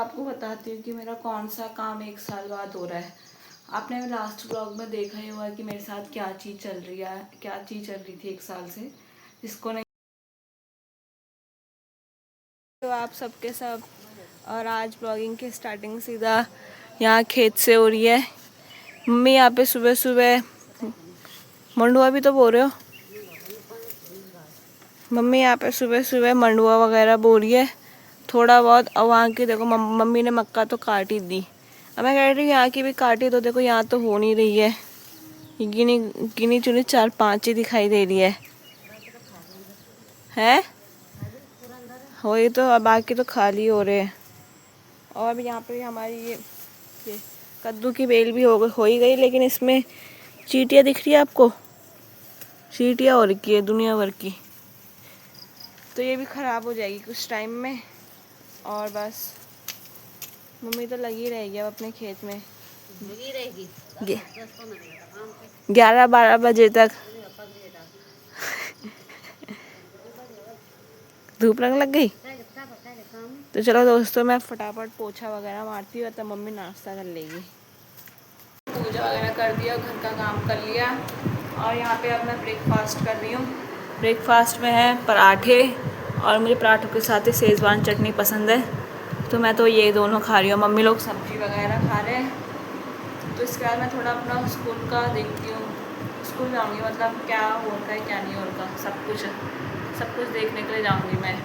आपको बताती हूँ कि मेरा कौन सा काम 1 साल बाद हो रहा है। आपने लास्ट ब्लॉग में देखा ही होगा कि मेरे साथ क्या चीज़ चल रही थी 1 साल से, जिसको नहीं। तो आप सबके सब। और आज ब्लॉगिंग की स्टार्टिंग सीधा यहाँ खेत से हो रही है। मम्मी यहाँ पे सुबह सुबह मंडुआ भी तो बोल रहे हो। मम्मी यहाँ पे सुबह सुबह मंडुआ वगैरह बो रही है थोड़ा बहुत। और वहाँ की देखो मम्मी ने मक्का तो काट ही दी। अब मैं कह रही हूँ यहाँ की भी काटी, तो देखो यहाँ तो हो नहीं रही है। गिनी गिनी चुनी 4-5 ही दिखाई दे रही है वही तो, अब बाकी तो खाली हो रहे हैं। और यहाँ पे हमारी ये कद्दू की बेल भी हो ही गई, लेकिन इसमें चींटियाँ दिख रही है आपको। चींटियाँ हो रखी है दुनिया भर की, तो ये भी ख़राब हो जाएगी कुछ टाइम में। और बस मम्मी तो लगी रहेगी अब अपने खेत में, लगी रहेगी 11-12 बजे तक। धूप लगने लग गई। तो चलो दोस्तों, मैं फटाफट पोछा वगैरह मारती हूँ, तब मम्मी नाश्ता कर लेगी। पूजा वगैरह कर दिया, घर का काम कर लिया, और यहाँ पे अब मैं ब्रेकफास्ट कर रही हूँ। ब्रेकफास्ट में है पराठे, और मुझे पराठों के साथ ही शेज़वान चटनी पसंद है, तो मैं तो ये दोनों खा रही हूँ। मम्मी लोग सब्ज़ी वगैरह खा रहे हैं। तो इसके बाद मैं थोड़ा अपना स्कूल का देखती हूँ। स्कूल जाऊँगी, मतलब क्या हो रहा है क्या नहीं हो रहा, सब कुछ देखने के लिए जाऊँगी मैं,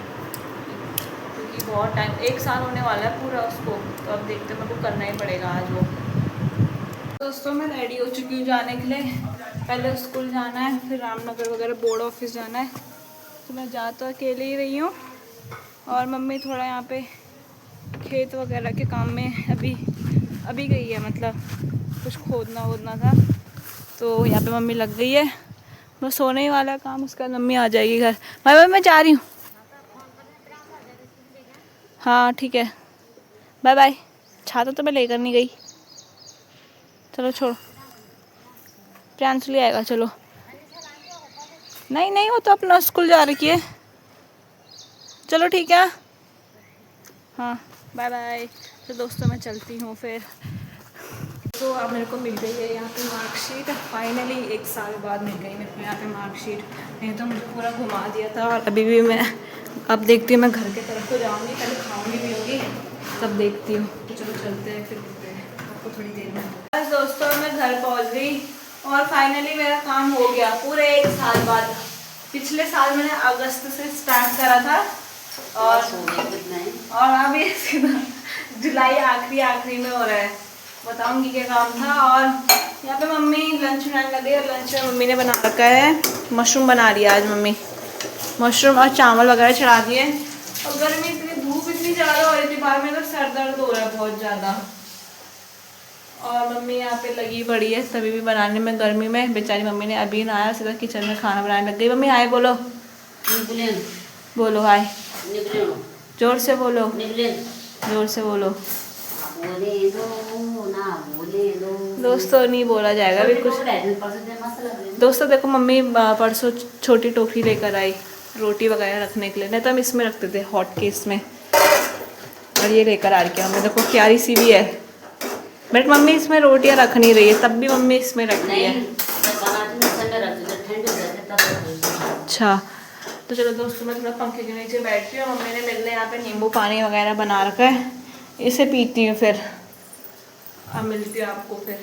क्योंकि बहुत टाइम 1 साल होने वाला है पूरा उसको। तो अब देखते हैं, मेरे को करना ही पड़ेगा आज वो। दोस्तों मैं रेडी हो चुकी हूँ जाने के लिए। पहले स्कूल जाना है, फिर रामनगर वगैरह बोर्ड ऑफिस जाना है। तो मैं जा तो अकेले ही रही हूँ, और मम्मी थोड़ा यहाँ पे खेत वगैरह के काम में अभी गई है, मतलब कुछ खोदना वोदना था, तो यहाँ पे मम्मी लग गई है। बस होने ही वाला काम, उसका मम्मी आ जाएगी घर। भाई मैं जा रही हूँ। हाँ ठीक है, बाय बाय। छाता तो मैं लेकर नहीं गई। चलो छोड़ो, प्रियांशु ले आएगा। चलो नहीं नहीं, वो तो अपना स्कूल जा रही है। चलो ठीक है, हाँ बाय बाय। तो दोस्तों मैं चलती हूँ फिर। तो अब मेरे को मिल गई है यहाँ पे मार्कशीट, फाइनली 1 साल बाद मिल गई मेरे को यहाँ पे मार्कशीट। नहीं तो मुझे पूरा घुमा दिया था। और अभी भी मैं अब देखती हूँ, मैं घर की तरफ को जाऊँगी, पहले खाऊँगी भी होगी, तब देखती हूँ। तो चलो चलते हैं, फिर मिलते हैं आपको थोड़ी देर में। बस दोस्तों मैं घर पहुँच गई, और फाइनली मेरा काम हो गया पूरे 1 साल बाद। पिछले साल मैंने अगस्त से स्टार्ट करा था, और अब ये सीधा जुलाई आखिरी में हो रहा है। बताऊंगी क्या काम था। और यहाँ पे मम्मी लंच बनाने लगी, और लंच में मम्मी ने बना रखा है मशरूम बना लिया आज मम्मी। मशरूम और चावल वगैरह चढ़ा दिए। और गर्मी इतनी, धूप इतनी ज़्यादा हो रही थी बाहर में, तो सर दर्द हो रहा है बहुत ज़्यादा। और मम्मी यहाँ पे लगी पड़ी है तभी भी बनाने में, गर्मी में। बेचारी मम्मी ने अभी नहाया, सीधा किचन में खाना बनाने लग गई। मम्मी हाय बोलो, बोलो हाय, जोर से बोलो, जोर से बोलो। दोस्तों नहीं बोला जाएगा अभी कुछ। दोस्तों देखो मम्मी परसों छोटी टोकरी लेकर आई रोटी वगैरह रखने के लिए, नहीं तो हम इसमें रखते थे हॉट केस में। और ये लेकर आ रही है मम्मी, देखो प्यारी सी भी है, बट मम्मी इसमें रोटियां रख नहीं रही है, तब भी मम्मी इसमें रख रही है। अच्छा तो चलो दोस्तों, मैं थोड़ा पंखे के नीचे बैठती हूँ। मम्मी ने मेरे लिए यहाँ पे नींबू पानी वगैरह बना रखा है, इसे पीती हूँ, फिर अब मिलती हूँ आपको। फिर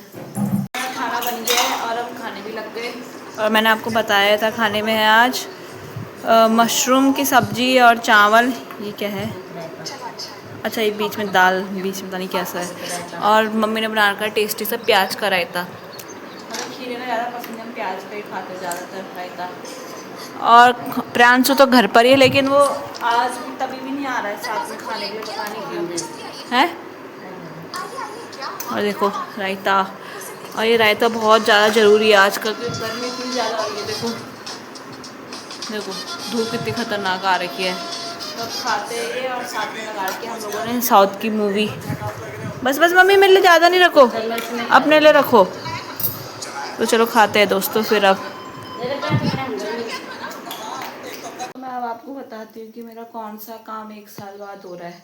खाना बन गया है, और अब खाने भी लग गए। और मैंने आपको बताया था खाने में है आज मशरूम की सब्ज़ी और चावल। ये क्या है? अच्छा ये बीच में दाल, बीच में पता नहीं कैसा है। और मम्मी ने बना रखा है टेस्टी सा प्याज का रायता। हमें खीरे का ज़्यादा पसंद है, प्याज का ही खाते हैं ज़्यादातर रायता। और प्रियांशु तो घर पर ही है, लेकिन वो आज भी तभी भी नहीं आ रहा है साथ में खाने के लिए, पता नहीं क्यों है। और देखो रायता, और ये रायता बहुत ज़्यादा ज़रूरी है आजकल, क्योंकि गर्मी इतनी ज़्यादा हो रही है। देखो देखो धूप कितनी खतरनाक आ रखी है। तो खाते हैं, और साथ में लगा के हम लोगों ने साउथ की मूवी। बस बस मम्मी मेरे लिए ज़्यादा नहीं रखो, अपने लिए रखो। तो चलो खाते हैं दोस्तों फिर। अब मैं अब आपको बताती हूँ कि मेरा कौन सा काम 1 साल बाद हो रहा है।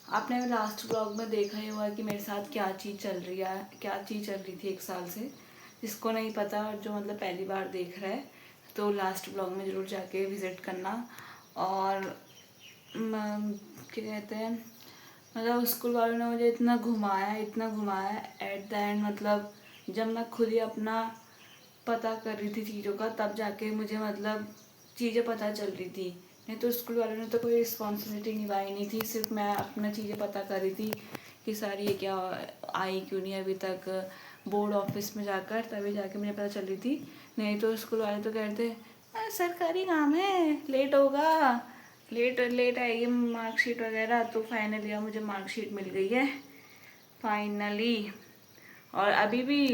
आपने लास्ट ब्लॉग में देखा ही होगा कि मेरे साथ क्या चीज़ चल रही थी 1 साल से। जिसको नहीं पता और जो मतलब पहली बार देख रहा है तो लास्ट ब्लॉग में ज़रूर जाके विज़िट करना। और क्या कहते हैं, मतलब स्कूल वालों ने मुझे इतना घुमाया एट द एंड मतलब जब मैं खुद ही अपना पता कर रही थी चीज़ों का तब जाके मुझे मतलब चीज़ें पता चल रही थी। नहीं तो स्कूल वालों ने तो कोई रिस्पॉन्सिबिलिटी निभाई नहीं थी, सिर्फ मैं अपना चीज़ें पता कर रही थी कि सर ये क्या आई क्यों नहीं अभी तक, बोर्ड ऑफिस में जाकर तभी जाके मुझे पता चल रही थी। नहीं तो स्कूल वाले तो कहते सरकारी काम है, लेट होगा, लेट आएगी मार्कशीट वगैरह। तो फाइनली अब मुझे मार्कशीट मिल गई है फाइनली। और अभी भी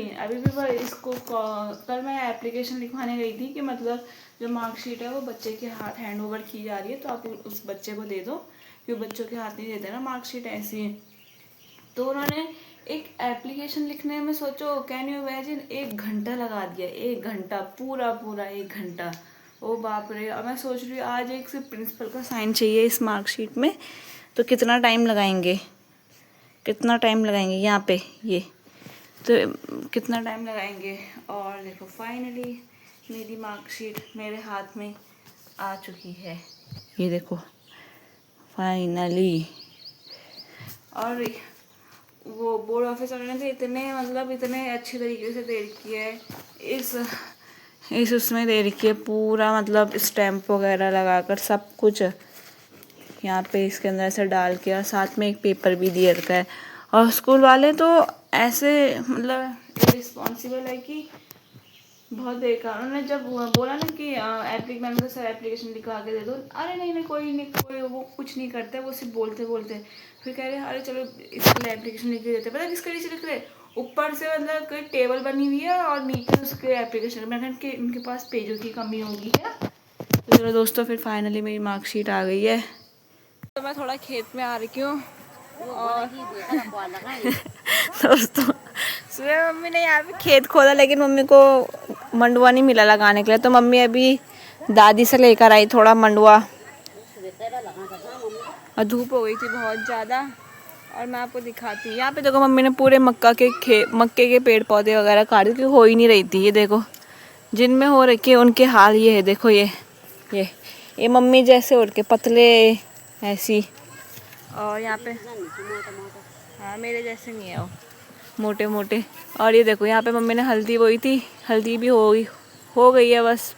वो इसको कल मैं एप्लीकेशन लिखवाने गई थी कि मतलब जो मार्कशीट है वो बच्चे के हाथ हैंड ओवर की जा रही है तो आप उस बच्चे को दे दो, क्योंकि बच्चों के हाथ नहीं देते ना मार्कशीट ऐसी। तो उन्होंने एक एप्लीकेशन लिखने में सोचो कैन यू इमेजिन 1 घंटा लगा दिया, 1 घंटा पूरा 1 घंटा। ओ बाप रे। और मैं सोच रही हूँ आज एक सिर्फ प्रिंसिपल का साइन चाहिए इस मार्कशीट में, तो कितना टाइम लगाएंगे यहाँ पे ये तो कितना टाइम लगाएंगे। और देखो फाइनली मेरी मार्कशीट मेरे हाथ में आ चुकी है, ये देखो फाइनली। और वो बोर्ड ऑफिस वाले ने तो इतने अच्छे तरीके से दे रखी है इस उसमें दे रखी है पूरा मतलब स्टैम्प वगैरह लगाकर सब कुछ यहाँ पे इसके अंदर ऐसे डाल के, और साथ में एक पेपर भी दिए रखा है। और स्कूल वाले तो ऐसे मतलब रिस्पॉन्सिबल है कि बहुत बेकार। उन्होंने जब बोला ना कि मैंने सर एप्लीकेशन लिखवा के दे दो, अरे नहीं कोई वो कुछ नहीं करते, वो सिर्फ बोलते फिर कह रहे अरे चलो इसके लिए एप्लीकेशन लिख के देते। पता किसके लिए लिख रहे, ऊपर से मतलब कोई टेबल बनी हुई है और नीचे उसके एप्लीकेशन। मैंने कहा इनके पास पेजों की कमी होगी क्या। तो चलो दोस्तों फिर फाइनली मेरी मार्कशीट आ गई है। तो मैं थोड़ा खेत में आ रही हूँ और दोस्तों सुबह मम्मी ने यहाँ पे खेत खोदा लेकिन मम्मी को मंडुआ नहीं मिला लगाने के लिए, तो मम्मी अभी दादी से लेकर आई थोड़ा मंडुआ। और धूप हो गई थी बहुत ज़्यादा। और मैं आपको दिखाती हूँ यहाँ पे देखो मम्मी ने पूरे मक्के के पेड़ पौधे वगैरह काट दी क्योंकि हो ही नहीं रही थी। ये देखो जिनमें हो रखी है उनके हाल ये है, देखो ये मम्मी जैसे उड़ के पतले ऐसी, और यहाँ पे हाँ मेरे जैसे नहीं है वो मोटे मोटे। और ये देखो यहाँ पे मम्मी ने हल्दी बोई थी, हल्दी भी हो गई है बस।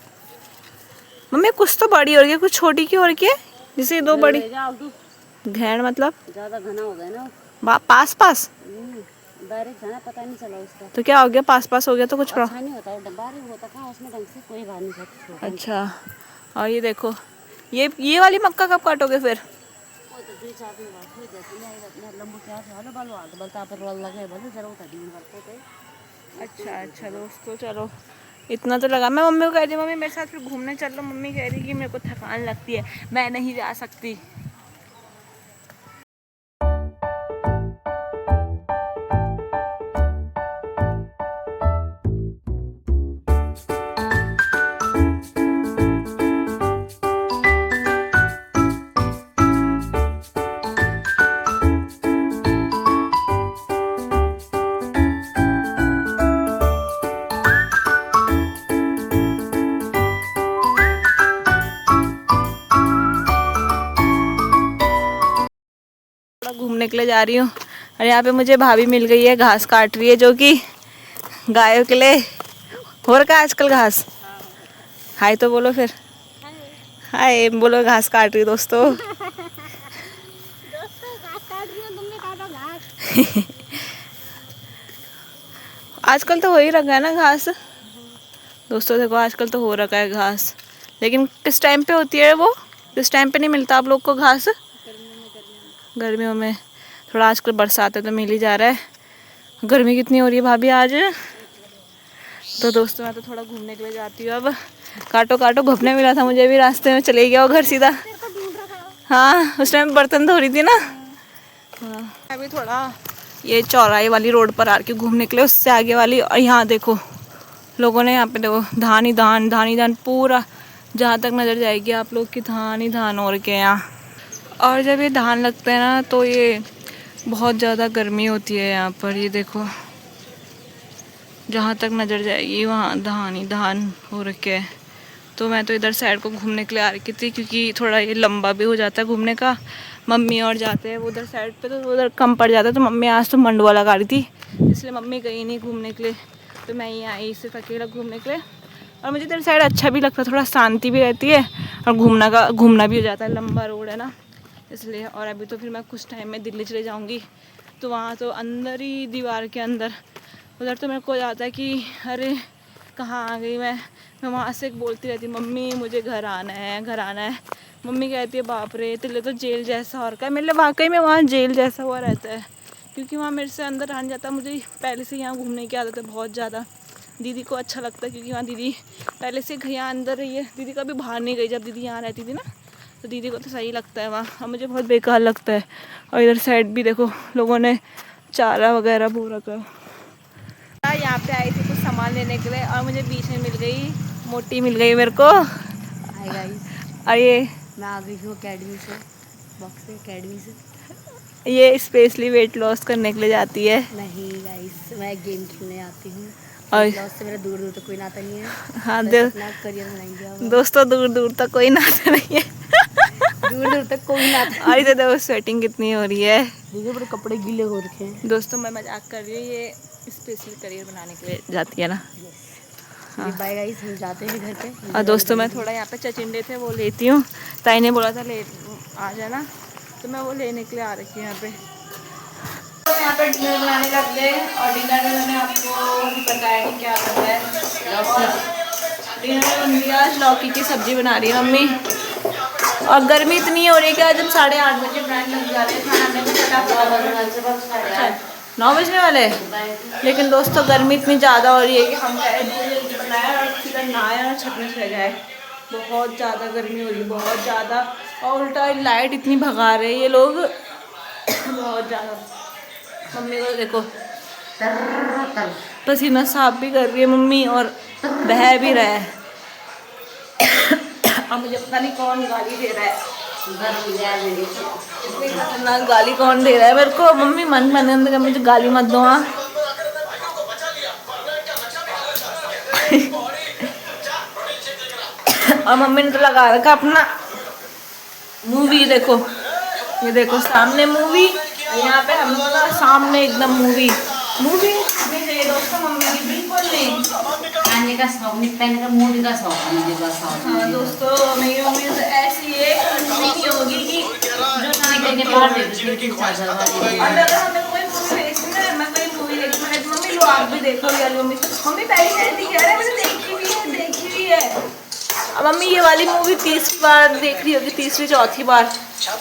मम्मी कुछ तो बड़ी हो रही है कुछ छोटी क्यों हो रही है, जैसे 2 बड़ी घेर मतलब ज्यादा घना हो गया ना पास डायरेक्ट घना पता नहीं चला उसका। तो क्या हो गया पास हो गया तो कुछ अच्छा नहीं होता, बारीक होता कहाँ उसमें ढंग से कोई बात नहीं सकती। अच्छा। और ये देखो ये वाली मक्का कब काटोगे फिर। अच्छा दोस्तों चलो इतना तो लगा। मैं मम्मी को कह रही मम्मी मेरे साथ फिर घूमने चल लो, मम्मी कह रही कि मेरे को थकान लगती है मैं नहीं जा सकती। घूमने के लिए जा रही हूँ और यहाँ पे मुझे भाभी मिल गई है, घास काट रही है जो कि गायों के लिए हो रखा है आजकल घास। हाय तो बोलो फिर, हाय बोलो। घास काट रही है दोस्तों घास काट रही हूं, तुमने काटा घास। आजकल तो हो ही रखा है ना घास दोस्तों। देखो आजकल तो हो रखा है घास, लेकिन किस टाइम पे होती है वो, किस टाइम पे नहीं मिलता आप लोग को घास। गर्मियों में थोड़ा, आजकल बरसात है तो मिल ही जा रहा है। गर्मी कितनी हो रही है भाभी आज। तो दोस्तों मैं तो थोड़ा घूमने के लिए जाती हूँ अब। काटो घुपने मिला था मुझे भी, रास्ते में चले गया वो घर सीधा। हाँ उस टाइम बर्तन धो रही थी ना। हाँ अभी थोड़ा ये चौराहे वाली रोड पर आ के घूमने के लिए, उससे आगे वाली। और यहाँ देखो लोगों ने यहाँ पे देखो धान ही धान पूरा जहाँ तक नज़र जाएगी आप लोग की धान ही धान हो रखे हैं यहाँ। और जब ये धान लगते हैं ना तो ये बहुत ज़्यादा गर्मी होती है यहाँ पर। ये देखो जहाँ तक नज़र जाएगी वहाँ धान ही धान हो रखे हैं। तो मैं तो इधर साइड को घूमने के लिए आ रही थी क्योंकि थोड़ा ये लंबा भी हो जाता है घूमने का। मम्मी और जाते हैं वो उधर साइड पे तो उधर कम पड़ जाता है। तो मम्मी आज तो मंडवा लगा रही थी इसलिए मम्मी गई नहीं घूमने के लिए। तो मैं ही आई सिर्फ अकेला घूमने के लिए। और मुझे इधर साइड अच्छा भी लगता है, थोड़ा शांति भी रहती है और घूमना भी हो जाता है। लंबा रोड है ना इसलिए। और अभी तो फिर मैं कुछ टाइम में दिल्ली चले जाऊँगी तो वहाँ तो अंदर ही दीवार के अंदर उधर तो मेरे को जाता है कि अरे कहाँ आ गई मैं वहाँ से बोलती रहती मम्मी मुझे घर आना है घर आना है। मम्मी कहती है बाप रे तेरे लिए तो जेल जैसा और का है। मेरे लिए वाकई में वहाँ जेल जैसा हुआ रहता है क्योंकि वहाँ मेरे से अंदर आने जाता है। मुझे पहले से यहाँ घूमने की आदत है बहुत ज़्यादा। दीदी को अच्छा लगता है क्योंकि वहाँ दीदी पहले से यहाँ अंदर रही है। दीदी कभी बाहर नहीं गई जब दीदी यहाँ रहती थी ना तो दीदी को तो सही लगता है वहाँ। अब मुझे बहुत बेकार लगता है। और इधर साइड भी देखो लोगों ने चारा वगैरह बो रखा है। यहाँ पे आई थी कुछ सामान लेने के लिए और मुझे बीच में मिल गई मोटी मिल गई मेरे को। हाय गाइस, और ये मैं आ गई हूँ अकेडमी से, बॉक्स से अकेडमी से। ये स्पेशली वेट लॉस करने के लिए जाती है। नहीं गाइस, मैं गेम खेलने आती हूँ और वेट लॉस से मेरा दूर दूर तक कोई नाता नहीं है। हाँ बस अपना करियर बनाएंगे दोस्तों दूर दूर तक कोई नाता नहीं है। दूर दूर तक कोई नाता। और इधर देखो स्वेटिंग कितनी हो रही है। देखिए पूरे कपड़े गीले हो रखे हैं। दोस्तों मैं मजाक कर रही हूँ, ये स्पेशली करियर बनाने के लिए जाती है ना। हाँ बाय गाइस, हम जाते हैं घर पे। और दोस्तों मैं थोड़ा यहाँ पे चचिंडे थे वो लेती हूँ। ताई ने बोला था ले आ जाना तो मैं वो लेने के लिए आ रखी हूँ यहाँ पे। तो यहाँ पे डिनर बनाने लग गए और डिनर में मैंने आपको बताया कि क्या करना है। डिनर में बन गया आज लौकी की सब्जी बना रही है मम्मी। और गर्मी इतनी हो रही है कि आज हम 8:30 बजे बनाने लग जा रहे हैं खाना में फटाफट 9 बजने वाले। लेकिन दोस्तों गर्मी इतनी ज़्यादा हो रही है कि हम जल्दी बनाया और सीधा नहाया और छत में चले जाए। बहुत ज़्यादा गर्मी हो रही है बहुत ज़्यादा। और उल्टा लाइट इतनी भगा रहे हैं ये लोग बहुत ज़्यादा। मम्मी को देखो पसीना साफ भी कर रही है मम्मी और बह भी रहा है। और मुझे पता नहीं कौन गाली दे रहा है। इतनी खतरनाक गाली कौन दे रहा है मेरे को। मम्मी मन अंदर मुझे गाली मत दो। हाँ और मम्मी ने तो लगा रखा अपना मूवी। देखो ये देखो सामने मूवी, यहाँ पे हम लोग का सामने एकदम मूवी नहीं चाहिए दोस्तों मम्मी की बिल्कुल नहीं। खाने का शौक नहीं, पहनने का मूवी का शौक है मुझे बस। हाँ दोस्तों मेरी मम्मी तो ऐसी है नहीं होगी कि जो के बाहर देखती हूँ चार्जर वाली। और अगर हमें कोई मूवी देखनी है मैं कोई मूवी देखती हूँ मम्मी लो आप भी देखो यार। मम्मी पहले कहती कह रहे मैंने देखी हुई है। अब मम्मी ये वाली मूवी 30 बार देख रही होगी, तीसरी चौथी बार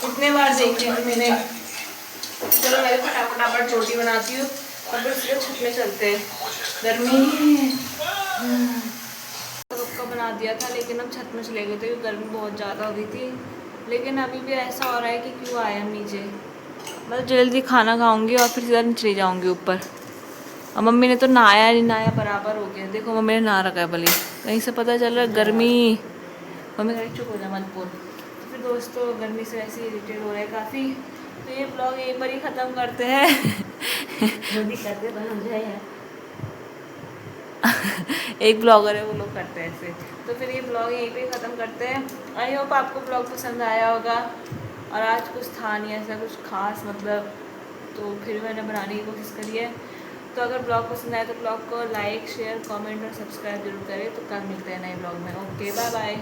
इतने बार देख रही हूँ मैंने। चलो मैं फटाफट रोटी बनाती हूँ और फिर उसके छत में चलते हैं। गर्मी तो बना दिया था लेकिन अब छत में चले गए थे क्योंकि गर्मी बहुत ज़्यादा हो गई थी। लेकिन अभी भी ऐसा हो रहा है कि क्यों आए हम नीचे। मतलब जल्दी खाना खाऊंगी और फिर सीधा चली जाऊंगी ऊपर। और मम्मी ने तो नहाया नहीं नहाया बराबर हो गया। देखो मम्मी ने नहा रखा है भले कहीं से पता चल रहा है गर्मी। मम्मी कहीं चुप हो जा मत बोल। तो फिर दोस्तों गर्मी से वैसे इरिटेट हो रहा है काफ़ी। तो ये ब्लॉग यहीं पर ही ख़त्म करते हैं। जल्दी करते बन जाए। एक ब्लॉगर है वो लोग करते हैं ऐसे। तो फिर ये ब्लॉग यहीं पे ख़त्म करते हैं। आई होप आपको ब्लॉग पसंद आया होगा। और आज कुछ था नहीं ऐसा कुछ खास मतलब, तो फिर मैंने बनाने की कोशिश करी है। तो अगर ब्लॉग पसंद आए तो ब्लॉग को लाइक शेयर कमेंट और सब्सक्राइब जरूर करें। तो कल मिलते हैं नए ब्लॉग में। Okay bye bye.